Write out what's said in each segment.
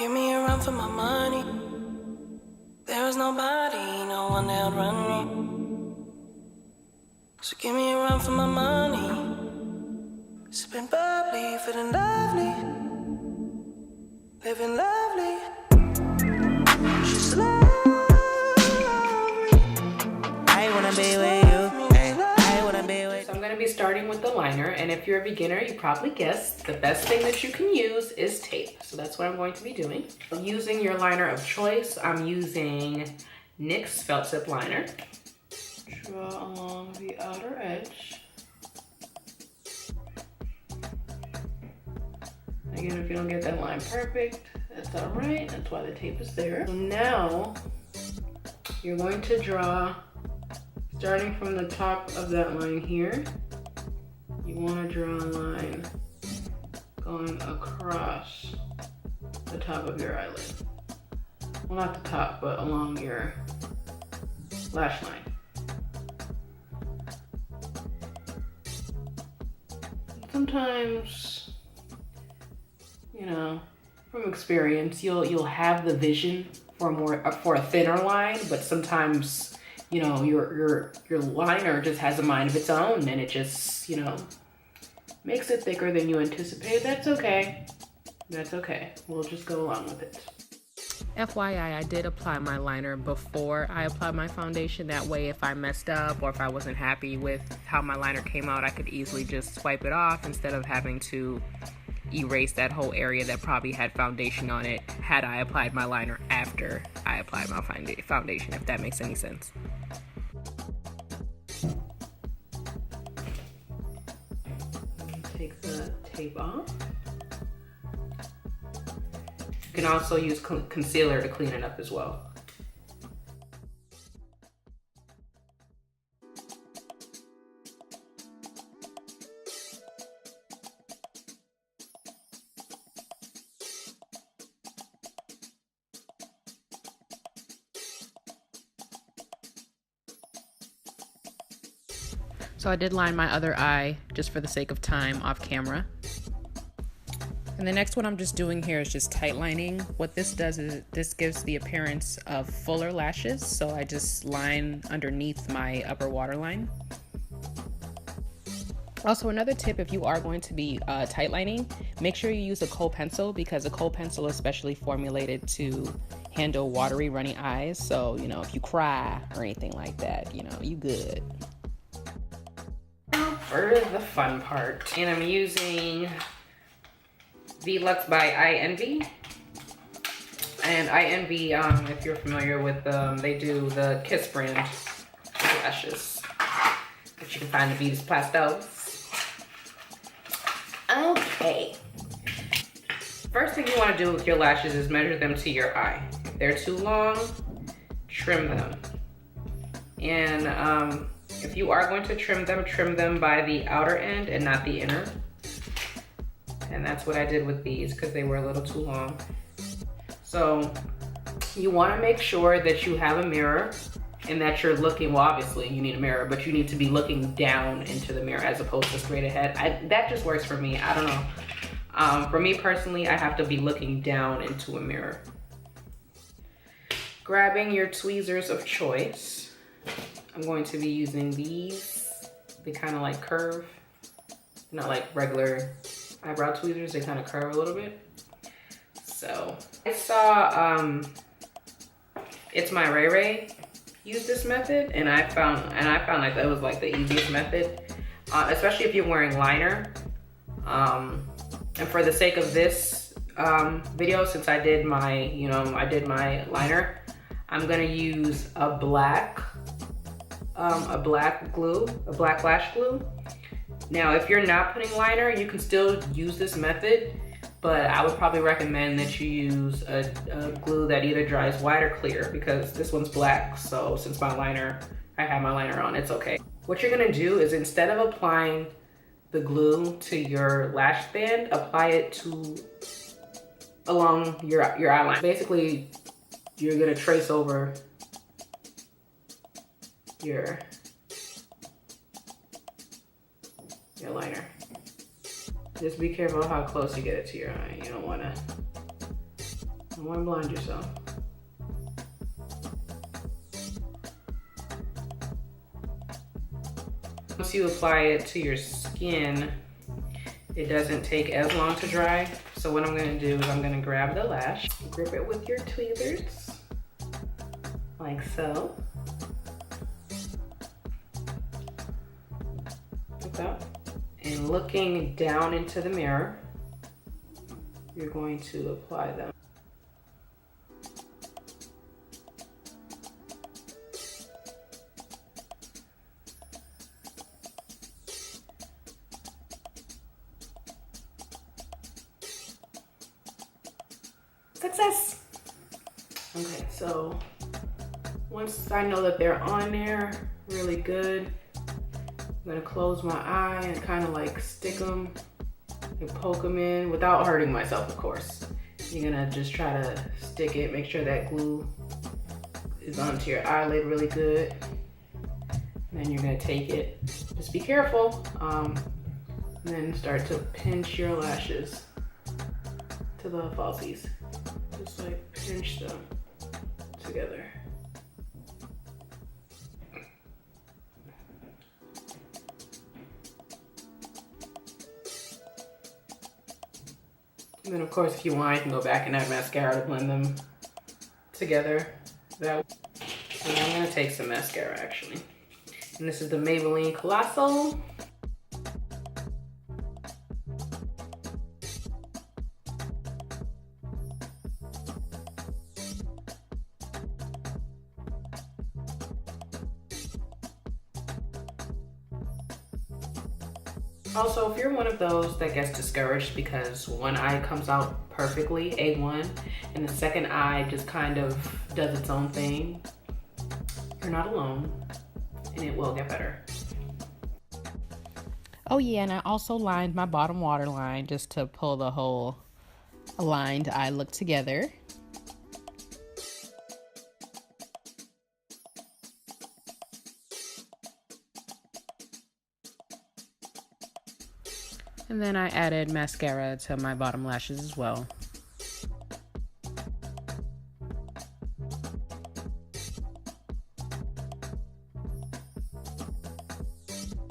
give me a run for my money. There is nobody, no one to outrun me. So give me a run for my money. Sipping bubbly, feeling lovely, living lovely. She's lovely. I wanna be with you. I wanna be with you. So I'm gonna be starting with the liner, and if you're a beginner, you probably guessed the best thing that you can use is tape. So that's what I'm going to be doing. Using your liner of choice, I'm using NYX Felt Tip Liner. Draw along the outer edge. Again, if you don't get that line perfect, that's all right. That's why the tape is there. So now you're going to draw, starting from the top of that line here, you want to draw a line going across the top of your eyelid. Well, not the top, but along your lash line. Sometimes, you know, from experience, you'll have the vision for a thinner line, but sometimes, you know, your liner just has a mind of its own, and it just, you know, makes it thicker than you anticipated. That's okay. That's okay. We'll just go along with it. FYI, I did apply my liner before I applied my foundation. That way, if I messed up or if I wasn't happy with how my liner came out, I could easily just swipe it off instead of having to erase that whole area that probably had foundation on it had I applied my liner after I applied my foundation, if that makes any sense. Take the tape off. You can also use concealer to clean it up as well. So I did line my other eye just for the sake of time off camera. And the next one I'm just doing here is just tight lining. What this does is this gives the appearance of fuller lashes. So I just line underneath my upper waterline. Also, another tip, if you are going to be tight lining, make sure you use a Kohl pencil, because a Kohl pencil is specially formulated to handle watery, runny eyes. So, you know, if you cry or anything like that, you know, you good. For the fun part, and I'm using the Luxe by I Envy. And I Envy, if you're familiar with them, they do the Kiss brand lashes that you can find in Beauties Plastos. Okay. First thing you want to do with your lashes is measure them to your eye. If they're too long, trim them. And if you are going to trim them by the outer end and not the inner. And that's what I did with these because they were a little too long. So you want to make sure that you have a mirror and that you're looking, well, obviously you need a mirror, but you need to be looking down into the mirror as opposed to straight ahead. That just works for me. I don't know. For me personally, I have to be looking down into a mirror. Grabbing your tweezers of choice. I'm going to be using these. They kind of like curve, not like regular eyebrow tweezers, they kind of curve a little bit. So I saw It's My Ray Ray use this method, and I found like that was like the easiest method, especially if you're wearing liner. And for the sake of this video, since I did my liner, I'm gonna use a black lash glue. Now, if you're not putting liner, you can still use this method, but I would probably recommend that you use a glue that either dries white or clear, because this one's black, so since I have my liner on, it's okay. What you're gonna do is, instead of applying the glue to your lash band, apply it along your eyeline. Basically, you're gonna trace over your liner. Just be careful how close you get it to your eye. You don't want Don't want to blind yourself. Once you apply it to your skin, it doesn't take as long to dry. So what I'm gonna do is I'm gonna grab the lash, grip it with your tweezers, like so. Like that. And looking down into the mirror, you're going to apply them. Success! Okay, so once I know that they're on there really good, I'm gonna close my eye and kind of like stick them and poke them in without hurting myself, of course. You're gonna just try to stick it, make sure that glue is onto your eyelid really good. And then you're gonna take it, just be careful, and then start to pinch your lashes to the falsies. Just like pinch them together. And then of course, if you want, you can go back and add mascara to blend them together. And I'm gonna take some mascara actually. And this is the Maybelline Colossal. Also, if you're one of those that gets discouraged because one eye comes out perfectly, A1, and the second eye just kind of does its own thing, you're not alone, and it will get better. Oh yeah, and I also lined my bottom waterline just to pull the whole aligned eye look together. And then I added mascara to my bottom lashes as well.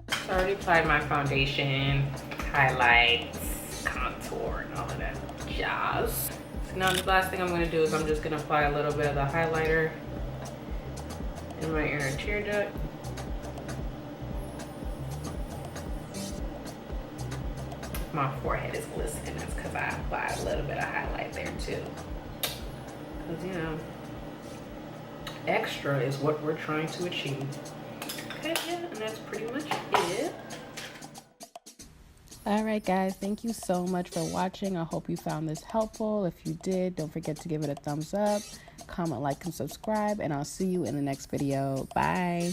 I already applied my foundation, highlights, contour, and all of that jazz. So now the last thing I'm gonna do is I'm just gonna apply a little bit of the highlighter in my inner tear duct. My forehead is glistening, that's because I applied a little bit of highlight there too. Because, you know, extra is what we're trying to achieve. Okay, yeah, and that's pretty much it. All right, guys, thank you so much for watching. I hope you found this helpful. If you did, don't forget to give it a thumbs up, comment, like, and subscribe, and I'll see you in the next video. Bye.